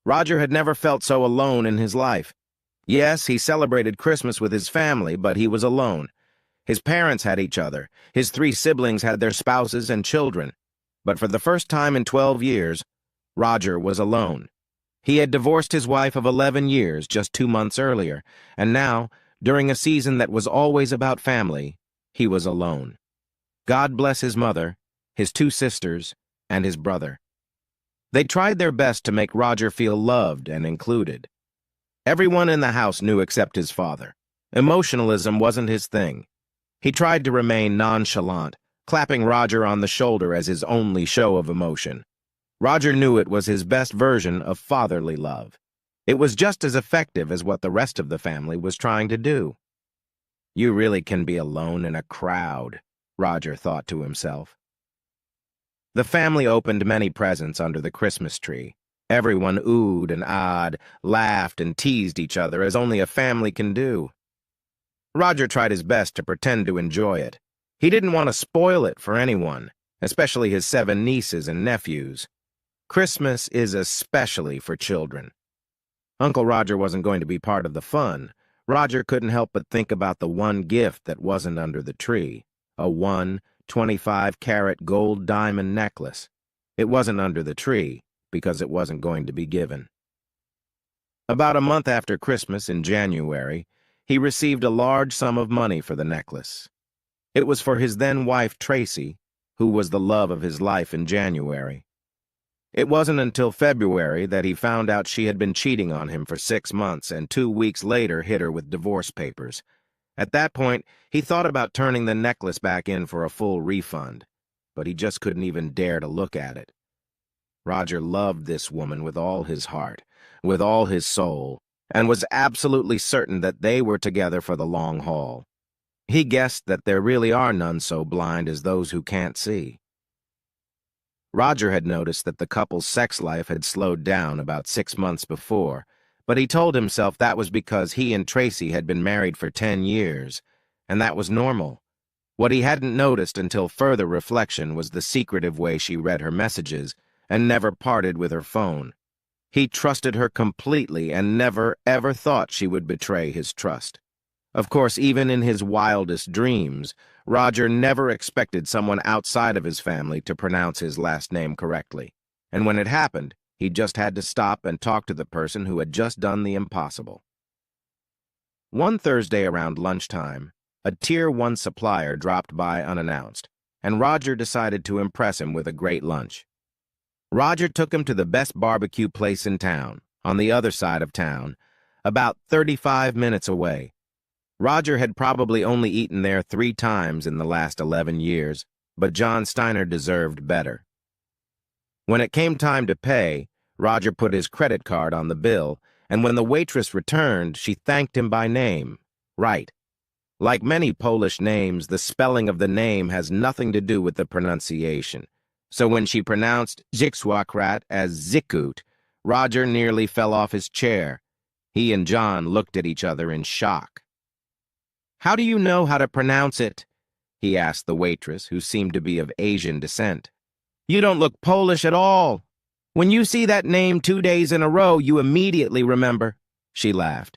Roger had never felt so alone in his life. Yes, he celebrated Christmas with his family, but he was alone. His parents had each other. His 3 siblings had their spouses and children. But for the first time in 12 years, Roger was alone. He had divorced his wife of 11 years just 2 months earlier, and now, during a season that was always about family, he was alone. God bless his mother, his 2 sisters, and his brother. They tried their best to make Roger feel loved and included. Everyone in the house knew except his father. Emotionalism wasn't his thing. He tried to remain nonchalant, clapping Roger on the shoulder as his only show of emotion. Roger knew it was his best version of fatherly love. It was just as effective as what the rest of the family was trying to do. You really can be alone in a crowd, Roger thought to himself. The family opened many presents under the Christmas tree. Everyone oohed and ahed, laughed and teased each other as only a family can do. Roger tried his best to pretend to enjoy it. He didn't want to spoil it for anyone, especially his 7 nieces and nephews. Christmas is especially for children. Uncle Roger wasn't going to be part of the fun. Roger couldn't help but think about the one gift that wasn't under the tree, a 25-carat gold diamond necklace. It wasn't under the tree because it wasn't going to be given. About a month after Christmas in January, he received a large sum of money for the necklace. It was for his then-wife Tracy, who was the love of his life in January. It wasn't until February that he found out she had been cheating on him for 6 months and 2 weeks later hit her with divorce papers. At that point, he thought about turning the necklace back in for a full refund, but he just couldn't even dare to look at it. Roger loved this woman with all his heart, with all his soul, and was absolutely certain that they were together for the long haul. He guessed that there really are none so blind as those who can't see. Roger had noticed that the couple's sex life had slowed down about 6 months before, but he told himself that was because he and Tracy had been married for 10 years, and that was normal. What he hadn't noticed until further reflection was the secretive way she read her messages and never parted with her phone. He trusted her completely and never, ever thought she would betray his trust. Of course, even in his wildest dreams, Roger never expected someone outside of his family to pronounce his last name correctly. And when it happened, he just had to stop and talk to the person who had just done the impossible. One Thursday around lunchtime, a Tier 1 supplier dropped by unannounced, and Roger decided to impress him with a great lunch. Roger took him to the best barbecue place in town, on the other side of town, about 35 minutes away. Roger had probably only eaten there 3 times in the last 11 years, but John Steiner deserved better. When it came time to pay, Roger put his credit card on the bill, and when the waitress returned, she thanked him by name. Right. Like many Polish names, the spelling of the name has nothing to do with the pronunciation. So when she pronounced Zixwakrat as Zikut, Roger nearly fell off his chair. He and John looked at each other in shock. "How do you know how to pronounce it?" he asked the waitress, who seemed to be of Asian descent. "You don't look Polish at all. When you see that name 2 days in a row, you immediately remember," she laughed.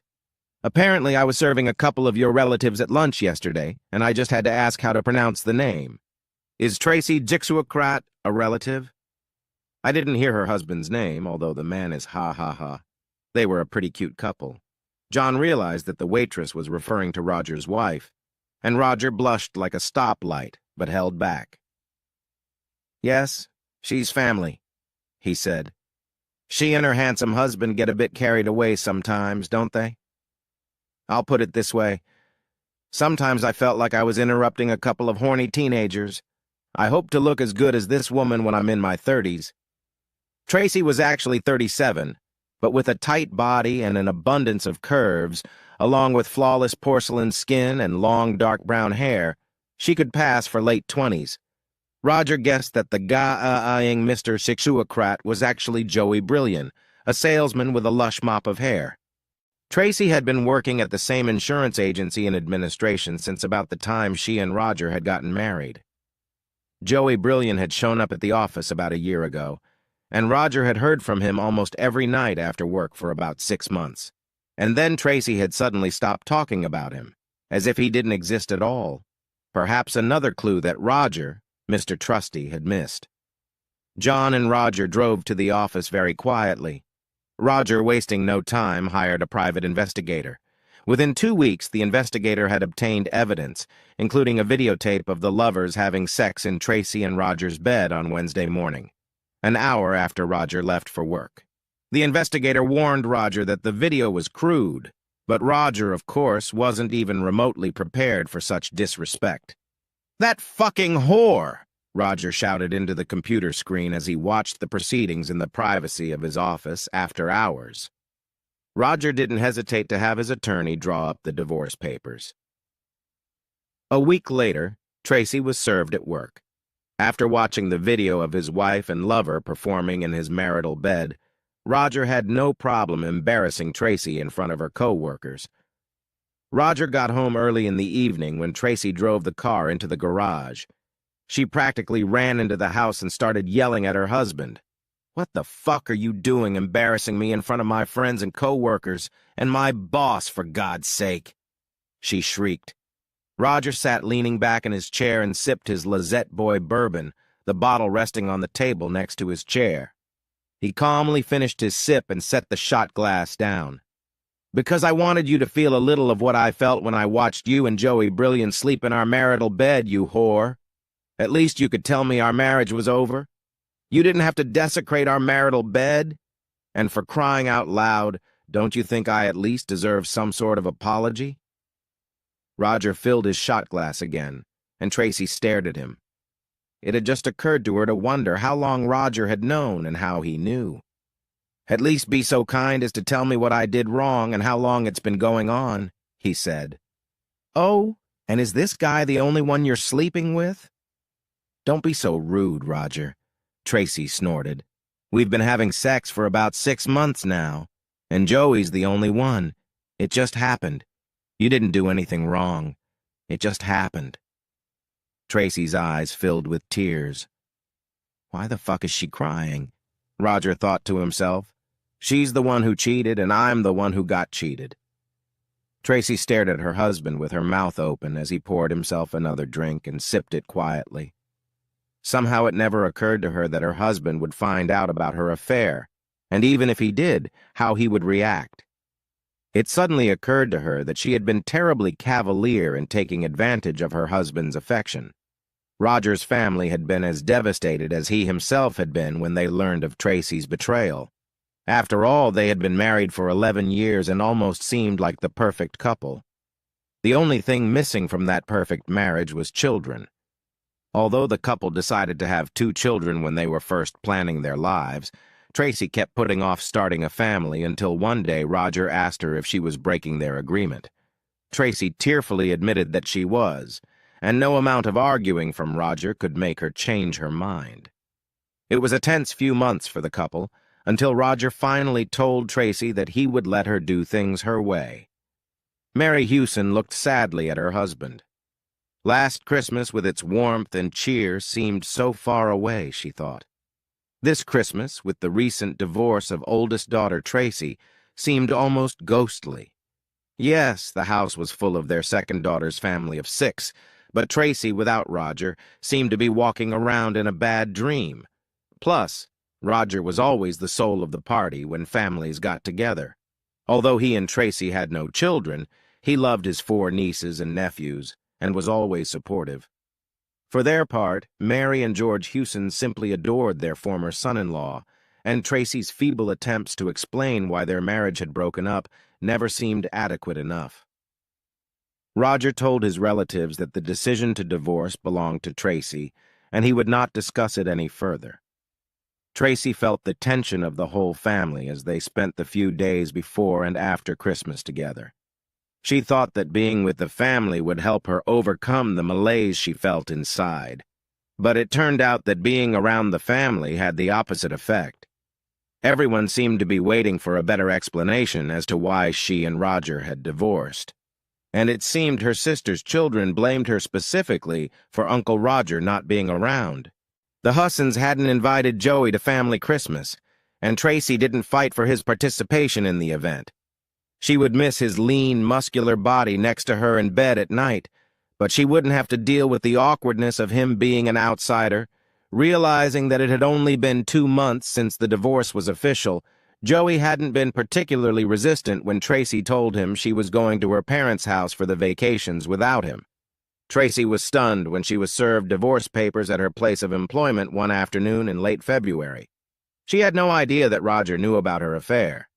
"Apparently, I was serving a couple of your relatives at lunch yesterday, and I just had to ask how to pronounce the name. Is Tracy Jixuakrat a relative?" I didn't hear her husband's name, although the man is ha. They were a pretty cute couple. John realized that the waitress was referring to Roger's wife, and Roger blushed like a stoplight, but held back. "Yes, she's family," he said. "She and her handsome husband get a bit carried away sometimes, don't they? I'll put it this way. Sometimes I felt like I was interrupting a couple of horny teenagers. I hope to look as good as this woman when I'm in my 30s. Tracy was actually 37, but with a tight body and an abundance of curves, along with flawless porcelain skin and long dark brown hair, she could pass for late 20s. Roger guessed that the guy-eyeing Mr. Sixuakrat was actually Joey Brillian, a salesman with a lush mop of hair. Tracy had been working at the same insurance agency in administration since about the time she and Roger had gotten married. Joey Brillian had shown up at the office about a year ago, and Roger had heard from him almost every night after work for about 6 months. And then Tracy had suddenly stopped talking about him, as if he didn't exist at all. Perhaps another clue that Roger, Mr. Trusty, had missed. John and Roger drove to the office very quietly. Roger, wasting no time, hired a private investigator. Within 2 weeks, the investigator had obtained evidence, including a videotape of the lovers having sex in Tracy and Roger's bed on Wednesday morning, an hour after Roger left for work. The investigator warned Roger that the video was crude, but Roger, of course, wasn't even remotely prepared for such disrespect. "That fucking whore!" Roger shouted into the computer screen as he watched the proceedings in the privacy of his office after hours. Roger didn't hesitate to have his attorney draw up the divorce papers. A week later, Tracy was served at work. After watching the video of his wife and lover performing in his marital bed, Roger had no problem embarrassing Tracy in front of her co-workers. Roger got home early in the evening when Tracy drove the car into the garage. She practically ran into the house and started yelling at her husband. "What the fuck are you doing embarrassing me in front of my friends and co-workers and my boss, for God's sake?" she shrieked. Roger sat leaning back in his chair and sipped his Lizette Boy bourbon, the bottle resting on the table next to his chair. He calmly finished his sip and set the shot glass down. "Because I wanted you to feel a little of what I felt when I watched you and Joey Brilliant sleep in our marital bed, you whore. At least you could tell me our marriage was over. You didn't have to desecrate our marital bed. And for crying out loud, don't you think I at least deserve some sort of apology?" Roger filled his shot glass again, and Tracy stared at him. It had just occurred to her to wonder how long Roger had known and how he knew. "At least be so kind as to tell me what I did wrong and how long it's been going on," he said. "Oh, and is this guy the only one you're sleeping with?" "Don't be so rude, Roger," Tracy snorted. "We've been having sex for about 6 months now, and Joey's the only one. It just happened. You didn't do anything wrong. It just happened." Tracy's eyes filled with tears. Why the fuck is she crying? Roger thought to himself. She's the one who cheated, and I'm the one who got cheated. Tracy stared at her husband with her mouth open as he poured himself another drink and sipped it quietly. Somehow it never occurred to her that her husband would find out about her affair, and even if he did, how he would react. It suddenly occurred to her that she had been terribly cavalier in taking advantage of her husband's affection. Roger's family had been as devastated as he himself had been when they learned of Tracy's betrayal. After all, they had been married for 11 years and almost seemed like the perfect couple. The only thing missing from that perfect marriage was children. Although the couple decided to have 2 children when they were first planning their lives, Tracy kept putting off starting a family until one day Roger asked her if she was breaking their agreement. Tracy tearfully admitted that she was, and no amount of arguing from Roger could make her change her mind. It was a tense few months for the couple, until Roger finally told Tracy that he would let her do things her way. Mary Hewson looked sadly at her husband. Last Christmas, with its warmth and cheer, seemed so far away, she thought. This Christmas, with the recent divorce of oldest daughter Tracy, seemed almost ghostly. Yes, the house was full of their second daughter's family of 6, but Tracy, without Roger, seemed to be walking around in a bad dream. Plus, Roger was always the soul of the party when families got together. Although he and Tracy had no children, he loved his 4 nieces and nephews and was always supportive. For their part, Mary and George Hewson simply adored their former son-in-law, and Tracy's feeble attempts to explain why their marriage had broken up never seemed adequate enough. Roger told his relatives that the decision to divorce belonged to Tracy, and he would not discuss it any further. Tracy felt the tension of the whole family as they spent the few days before and after Christmas together. She thought that being with the family would help her overcome the malaise she felt inside. But it turned out that being around the family had the opposite effect. Everyone seemed to be waiting for a better explanation as to why she and Roger had divorced. And it seemed her sister's children blamed her specifically for Uncle Roger not being around. The Hussons hadn't invited Joey to family Christmas, and Tracy didn't fight for his participation in the event. She would miss his lean, muscular body next to her in bed at night, but she wouldn't have to deal with the awkwardness of him being an outsider. Realizing that it had only been 2 months since the divorce was official, Joey hadn't been particularly resistant when Tracy told him she was going to her parents' house for the vacations without him. Tracy was stunned when she was served divorce papers at her place of employment one afternoon in late February. She had no idea that Roger knew about her affair.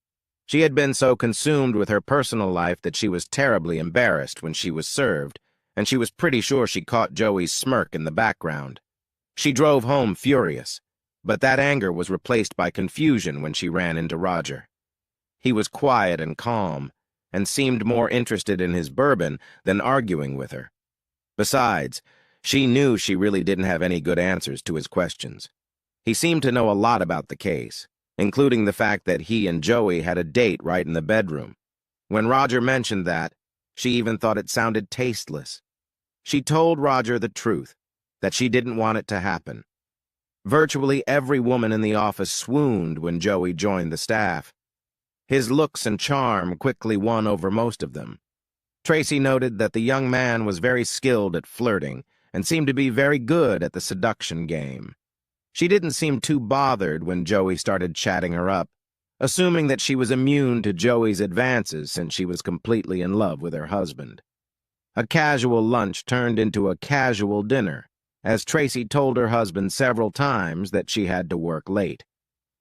She had been so consumed with her personal life that she was terribly embarrassed when she was served, and she was pretty sure she caught Joey's smirk in the background. She drove home furious, but that anger was replaced by confusion when she ran into Roger. He was quiet and calm, and seemed more interested in his bourbon than arguing with her. Besides, she knew she really didn't have any good answers to his questions. He seemed to know a lot about the case, including the fact that he and Joey had a date right in the bedroom. When Roger mentioned that, she even thought it sounded tasteless. She told Roger the truth, that she didn't want it to happen. Virtually every woman in the office swooned when Joey joined the staff. His looks and charm quickly won over most of them. Tracy noted that the young man was very skilled at flirting and seemed to be very good at the seduction game. She didn't seem too bothered when Joey started chatting her up, assuming that she was immune to Joey's advances since she was completely in love with her husband. A casual lunch turned into a casual dinner, as Tracy told her husband several times that she had to work late.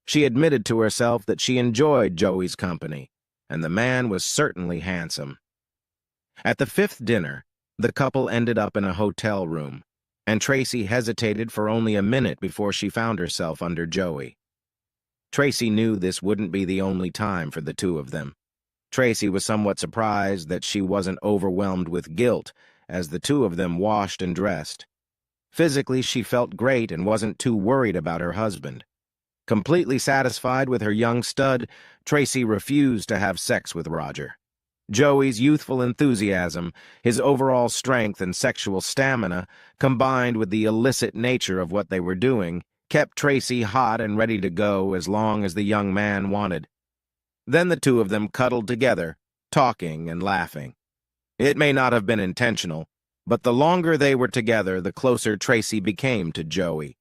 She admitted to herself that she enjoyed Joey's company, and the man was certainly handsome. At the 5th dinner, the couple ended up in a hotel room, and Tracy hesitated for only a minute before she found herself under Joey. Tracy knew this wouldn't be the only time for the two of them. Tracy was somewhat surprised that she wasn't overwhelmed with guilt as the two of them washed and dressed. Physically, she felt great and wasn't too worried about her husband. Completely satisfied with her young stud, Tracy refused to have sex with Roger. Joey's youthful enthusiasm, his overall strength and sexual stamina, combined with the illicit nature of what they were doing, kept Tracy hot and ready to go as long as the young man wanted. Then the two of them cuddled together, talking and laughing. It may not have been intentional, but the longer they were together, the closer Tracy became to Joey.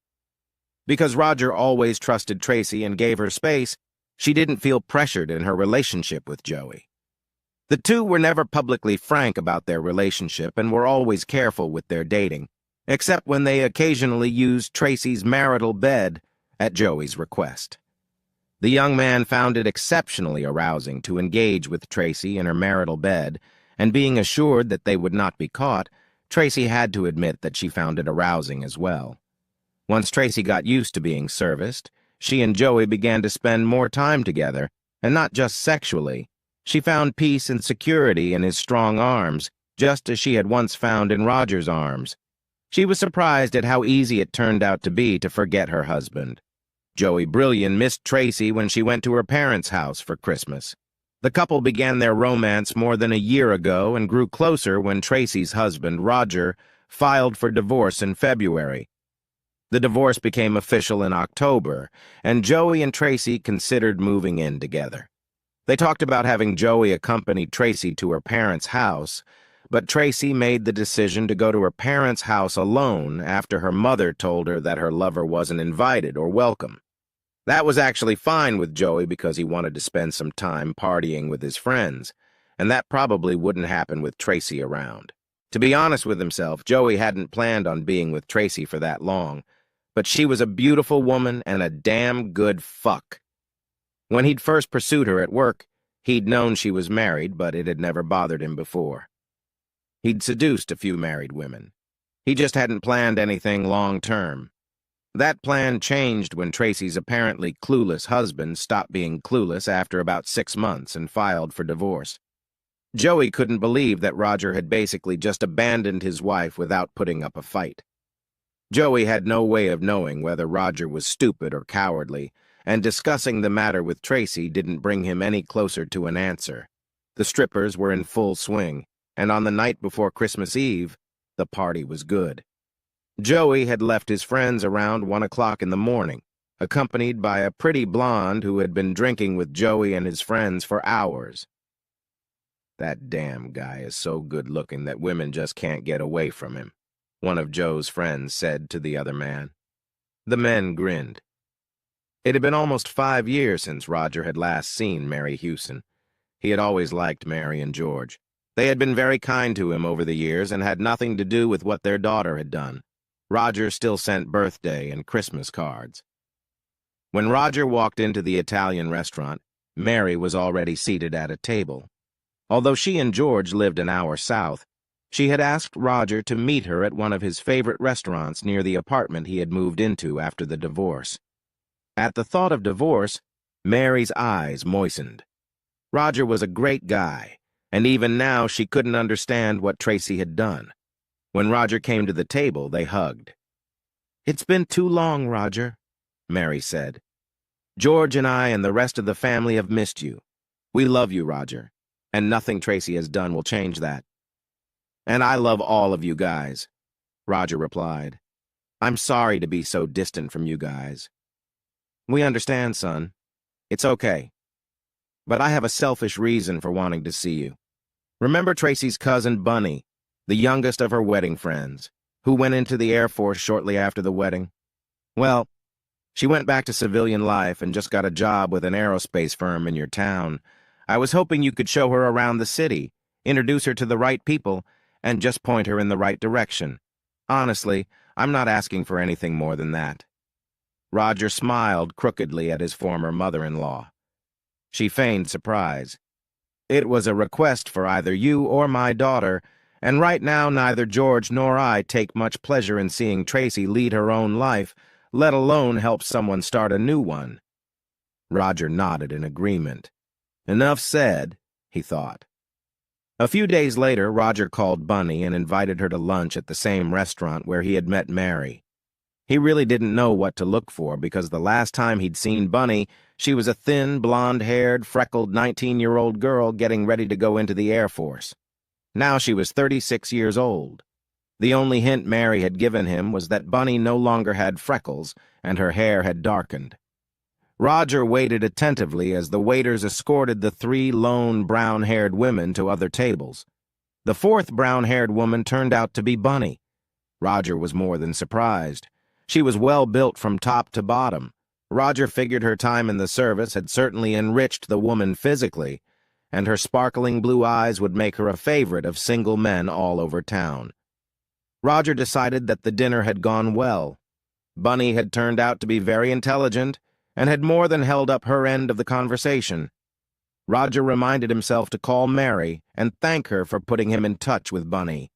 Because Roger always trusted Tracy and gave her space, she didn't feel pressured in her relationship with Joey. The two were never publicly frank about their relationship and were always careful with their dating, except when they occasionally used Tracy's marital bed at Joey's request. The young man found it exceptionally arousing to engage with Tracy in her marital bed, and being assured that they would not be caught, Tracy had to admit that she found it arousing as well. Once Tracy got used to being serviced, she and Joey began to spend more time together, and not just sexually. She found peace and security in his strong arms, just as she had once found in Roger's arms. She was surprised at how easy it turned out to be to forget her husband. Joey Brilliant missed Tracy when she went to her parents' house for Christmas. The couple began their romance more than a year ago and grew closer when Tracy's husband, Roger, filed for divorce in February. The divorce became official in October, and Joey and Tracy considered moving in together. They talked about having Joey accompany Tracy to her parents' house, but Tracy made the decision to go to her parents' house alone after her mother told her that her lover wasn't invited or welcome. That was actually fine with Joey because he wanted to spend some time partying with his friends, and that probably wouldn't happen with Tracy around. To be honest with himself, Joey hadn't planned on being with Tracy for that long, but she was a beautiful woman and a damn good fuck. When he'd first pursued her at work, he'd known she was married, but it had never bothered him before. He'd seduced a few married women. He just hadn't planned anything long-term. That plan changed when Tracy's apparently clueless husband stopped being clueless after about 6 months and filed for divorce. Joey couldn't believe that Roger had basically just abandoned his wife without putting up a fight. Joey had no way of knowing whether Roger was stupid or cowardly, and discussing the matter with Tracy didn't bring him any closer to an answer. The strippers were in full swing, and on the night before Christmas Eve, the party was good. Joey had left his friends around 1 o'clock in the morning, accompanied by a pretty blonde who had been drinking with Joey and his friends for hours. "That damn guy is so good-looking that women just can't get away from him," one of Joe's friends said to the other man. The men grinned. It had been almost 5 years since Roger had last seen Mary Hewson. He had always liked Mary and George. They had been very kind to him over the years and had nothing to do with what their daughter had done. Roger still sent birthday and Christmas cards. When Roger walked into the Italian restaurant, Mary was already seated at a table. Although she and George lived an hour south, she had asked Roger to meet her at one of his favorite restaurants near the apartment he had moved into after the divorce. At the thought of divorce, Mary's eyes moistened. Roger was a great guy, and even now she couldn't understand what Tracy had done. When Roger came to the table, they hugged. "It's been too long, Roger," Mary said. "George and I and the rest of the family have missed you. We love you, Roger, and nothing Tracy has done will change that." "And I love all of you guys," Roger replied. "I'm sorry to be so distant from you guys." "We understand, son. It's okay. But I have a selfish reason for wanting to see you. Remember Tracy's cousin, Bunny, the youngest of her wedding friends, who went into the Air Force shortly after the wedding? Well, she went back to civilian life and just got a job with an aerospace firm in your town. I was hoping you could show her around the city, introduce her to the right people, and just point her in the right direction. Honestly, I'm not asking for anything more than that." Roger smiled crookedly at his former mother-in-law. She feigned surprise. "It was a request for either you or my daughter, and right now neither George nor I take much pleasure in seeing Tracy lead her own life, let alone help someone start a new one." Roger nodded in agreement. Enough said, he thought. A few days later, Roger called Bunny and invited her to lunch at the same restaurant where he had met Mary. He really didn't know what to look for because the last time he'd seen Bunny, she was a thin, blonde-haired, freckled 19-year-old girl getting ready to go into the Air Force. Now she was 36 years old. The only hint Mary had given him was that Bunny no longer had freckles and her hair had darkened. Roger waited attentively as the waiters escorted the 3 lone brown-haired women to other tables. The 4th brown-haired woman turned out to be Bunny. Roger was more than surprised. She was well built from top to bottom. Roger figured her time in the service had certainly enriched the woman physically, and her sparkling blue eyes would make her a favorite of single men all over town. Roger decided that the dinner had gone well. Bunny had turned out to be very intelligent and had more than held up her end of the conversation. Roger reminded himself to call Mary and thank her for putting him in touch with Bunny.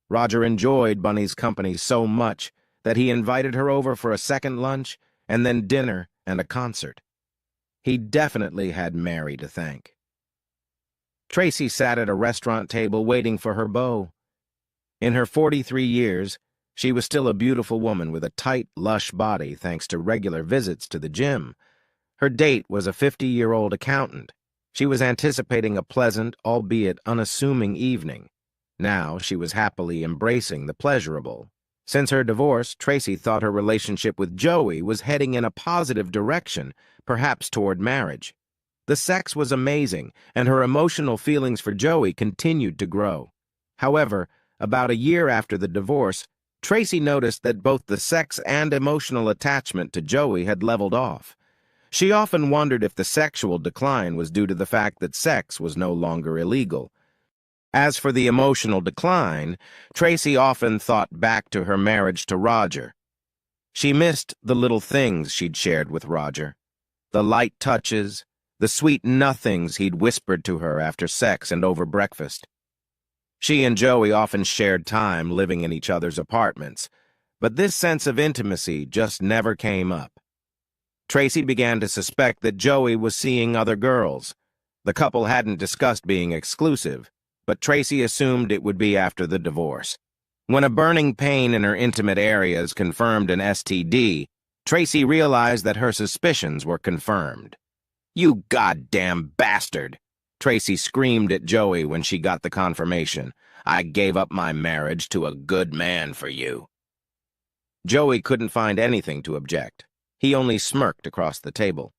Roger enjoyed Bunny's company so much that he invited her over for a second lunch and then dinner and a concert. He definitely had Mary to thank. Tracy sat at a restaurant table waiting for her beau. In her 43 years, she was still a beautiful woman with a tight, lush body thanks to regular visits to the gym. Her date was a 50-year-old accountant. She was anticipating a pleasant, albeit unassuming evening. Now she was happily embracing the pleasurable. Since her divorce, Tracy thought her relationship with Joey was heading in a positive direction, perhaps toward marriage. The sex was amazing, and her emotional feelings for Joey continued to grow. However, about a year after the divorce, Tracy noticed that both the sex and emotional attachment to Joey had leveled off. She often wondered if the sexual decline was due to the fact that sex was no longer illegal. As for the emotional decline, Tracy often thought back to her marriage to Roger. She missed the little things she'd shared with Roger, the light touches, the sweet nothings he'd whispered to her after sex and over breakfast. She and Joey often shared time living in each other's apartments, but this sense of intimacy just never came up. Tracy began to suspect that Joey was seeing other girls. The couple hadn't discussed being exclusive, but Tracy assumed it would be after the divorce. When a burning pain in her intimate areas confirmed an STD, Tracy realized that her suspicions were confirmed. "You goddamn bastard!" Tracy screamed at Joey when she got the confirmation. "I gave up my marriage to a good man for you." Joey couldn't find anything to object. He only smirked across the table.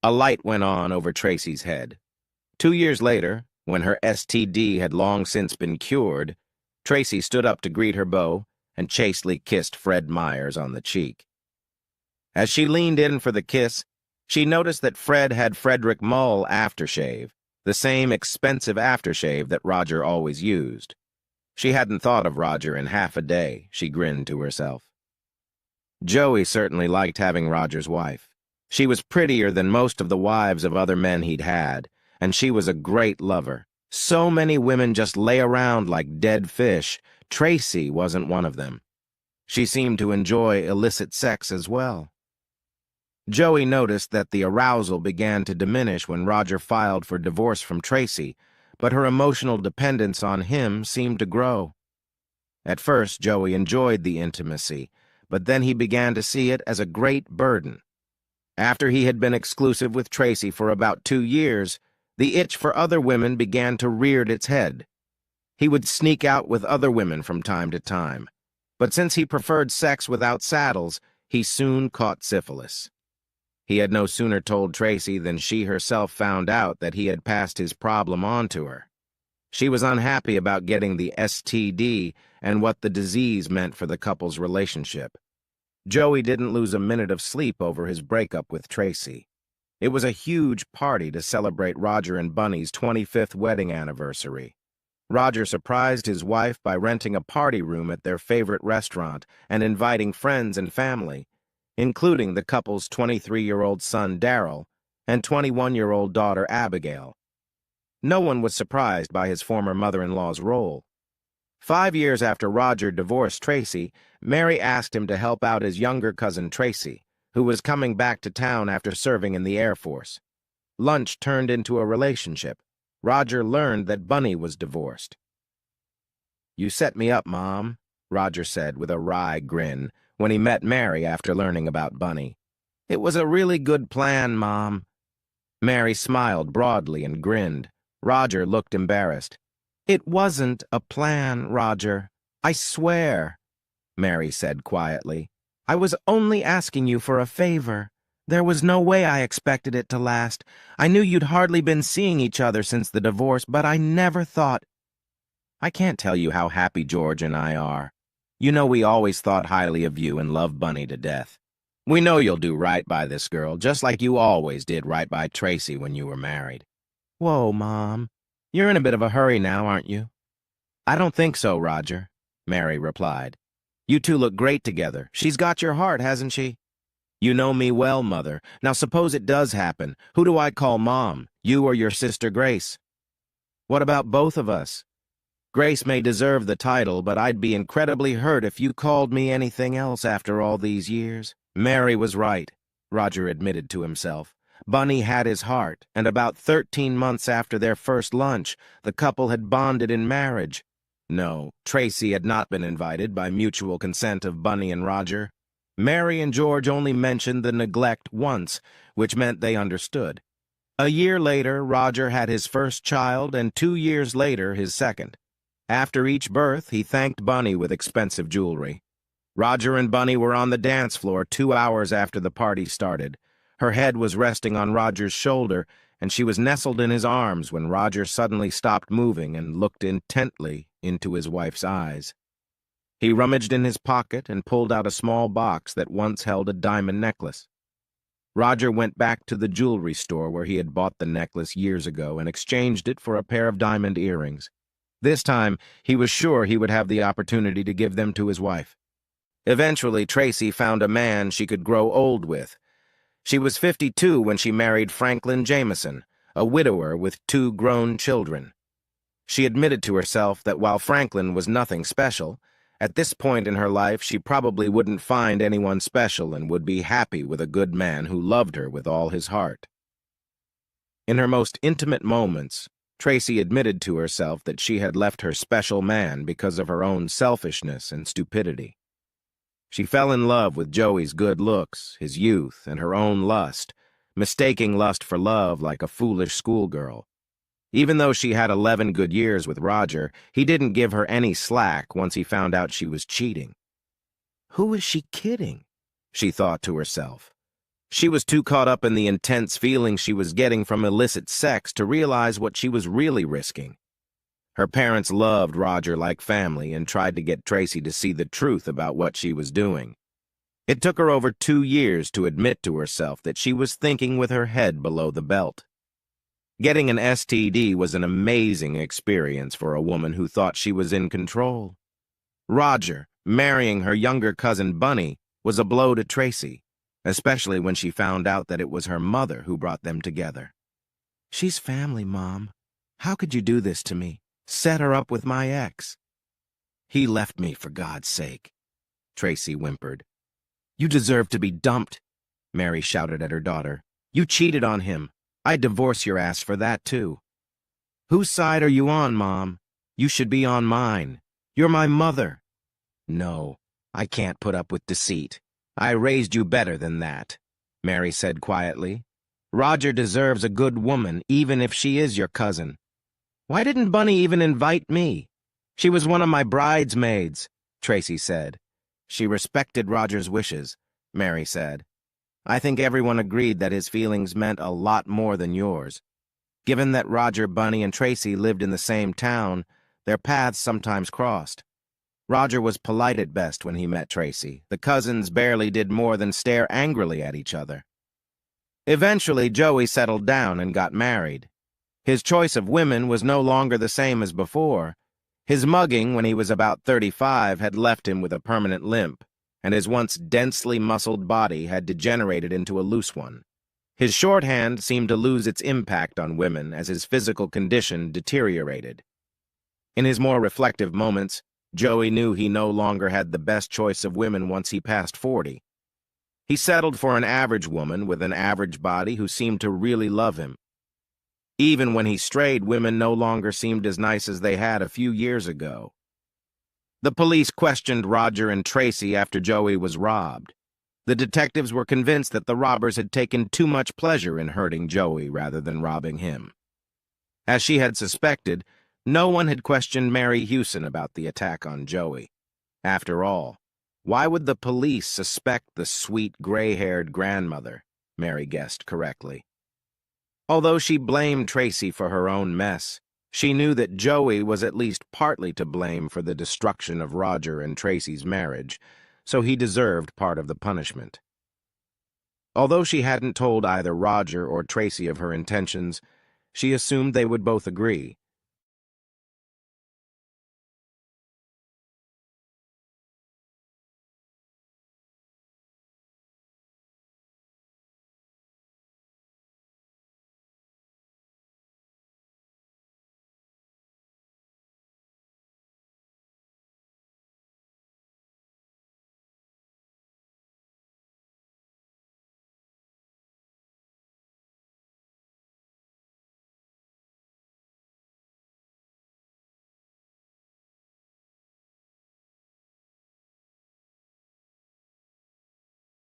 A light went on over Tracy's head. 2 years later, when her STD had long since been cured, Tracy stood up to greet her beau and chastely kissed Fred Myers on the cheek. As she leaned in for the kiss, she noticed that Fred had Frederick Mull aftershave, the same expensive aftershave that Roger always used. She hadn't thought of Roger in half a day, she grinned to herself. Joey certainly liked having Roger's wife. She was prettier than most of the wives of other men he'd had, and she was a great lover. So many women just lay around like dead fish. Tracy wasn't one of them. She seemed to enjoy illicit sex as well. Joey noticed that the arousal began to diminish when Roger filed for divorce from Tracy, but her emotional dependence on him seemed to grow. At first, Joey enjoyed the intimacy, but then he began to see it as a great burden. After he had been exclusive with Tracy for about 2 years, the itch for other women began to rear its head. He would sneak out with other women from time to time, but since he preferred sex without saddles, he soon caught syphilis. He had no sooner told Tracy than she herself found out that he had passed his problem on to her. She was unhappy about getting the STD and what the disease meant for the couple's relationship. Joey didn't lose a minute of sleep over his breakup with Tracy. It was a huge party to celebrate Roger and Bunny's 25th wedding anniversary. Roger surprised his wife by renting a party room at their favorite restaurant and inviting friends and family, including the couple's 23-year-old son Daryl and 21-year-old daughter Abigail. No one was surprised by his former mother-in-law's role. 5 years after Roger divorced Tracy, Mary asked him to help out his younger cousin Tracy, who was coming back to town after serving in the Air Force. Lunch turned into a relationship. Roger learned that Bunny was divorced. "You set me up, Mom," Roger said with a wry grin when he met Mary after learning about Bunny. "It was a really good plan, Mom." Mary smiled broadly and grinned. Roger looked embarrassed. "It wasn't a plan, Roger. I swear," Mary said quietly. "I was only asking you for a favor. There was no way I expected it to last. I knew you'd hardly been seeing each other since the divorce, but I never thought—" "I can't tell you how happy George and I are. You know we always thought highly of you and love Bunny to death. We know you'll do right by this girl, just like you always did right by Tracy when you were married." "Whoa, Mom. You're in a bit of a hurry now, aren't you?" "I don't think so, Roger," Mary replied. "You two look great together. She's got your heart, hasn't she?" "You know me well, Mother. Now suppose it does happen. Who do I call Mom? You or your sister Grace?" "What about both of us? Grace may deserve the title, but I'd be incredibly hurt if you called me anything else after all these years." Mary was right, Roger admitted to himself. Bunny had his heart, and about 13 months after their first lunch, the couple had bonded in marriage. No, Tracy had not been invited by mutual consent of Bunny and Roger. Mary and George only mentioned the neglect once, which meant they understood. A year later, Roger had his first child, and 2 years later, his second. After each birth, he thanked Bunny with expensive jewelry. Roger and Bunny were on the dance floor 2 hours after the party started. Her head was resting on Roger's shoulder, and she was nestled in his arms when Roger suddenly stopped moving and looked intently into his wife's eyes. He rummaged in his pocket and pulled out a small box that once held a diamond necklace. Roger went back to the jewelry store where he had bought the necklace years ago and exchanged it for a pair of diamond earrings. This time, he was sure he would have the opportunity to give them to his wife. Eventually, Tracy found a man she could grow old with. She was 52 when she married Franklin Jameson, a widower with 2 grown children. She admitted to herself that while Franklin was nothing special, at this point in her life she probably wouldn't find anyone special and would be happy with a good man who loved her with all his heart. In her most intimate moments, Tracy admitted to herself that she had left her special man because of her own selfishness and stupidity. She fell in love with Joey's good looks, his youth, and her own lust, mistaking lust for love like a foolish schoolgirl. Even though she had 11 good years with Roger, he didn't give her any slack once he found out she was cheating. Who is she kidding? She thought to herself. She was too caught up in the intense feeling she was getting from illicit sex to realize what she was really risking. Her parents loved Roger like family and tried to get Tracy to see the truth about what she was doing. It took her over 2 years to admit to herself that she was thinking with her head below the belt. Getting an STD was an amazing experience for a woman who thought she was in control. Roger, marrying her younger cousin Bunny, was a blow to Tracy, especially when she found out that it was her mother who brought them together. "She's family, Mom. How could you do this to me? Set her up with my ex." "He left me, for God's sake," Tracy whimpered. "You deserve to be dumped," Mary shouted at her daughter. "You cheated on him. I'd divorce your ass for that, too." "Whose side are you on, Mom? You should be on mine. You're my mother." "No, I can't put up with deceit. I raised you better than that," Mary said quietly. "Roger deserves a good woman, even if she is your cousin." "Why didn't Bunny even invite me? She was one of my bridesmaids," Tracy said. "She respected Roger's wishes," Mary said. "I think everyone agreed that his feelings meant a lot more than yours. Given that Roger, Bunny, and Tracy lived in the same town, their paths sometimes crossed. Roger was polite at best when he met Tracy. The cousins barely did more than stare angrily at each other. Eventually, Joey settled down and got married. His choice of women was no longer the same as before. His mugging when he was about 35 had left him with a permanent limp, and his once densely muscled body had degenerated into a loose one. His shorthand seemed to lose its impact on women as his physical condition deteriorated. In his more reflective moments, Joey knew he no longer had the best choice of women once he passed 40. He settled for an average woman with an average body who seemed to really love him. Even when he strayed, women no longer seemed as nice as they had a few years ago. The police questioned Roger and Tracy after Joey was robbed. The detectives were convinced that the robbers had taken too much pleasure in hurting Joey rather than robbing him. As she had suspected, no one had questioned Mary Hewson about the attack on Joey. After all, why would the police suspect the sweet, gray-haired grandmother? Mary guessed correctly. Although she blamed Tracy for her own mess, she knew that Joey was at least partly to blame for the destruction of Roger and Tracy's marriage, so he deserved part of the punishment. Although she hadn't told either Roger or Tracy of her intentions, she assumed they would both agree.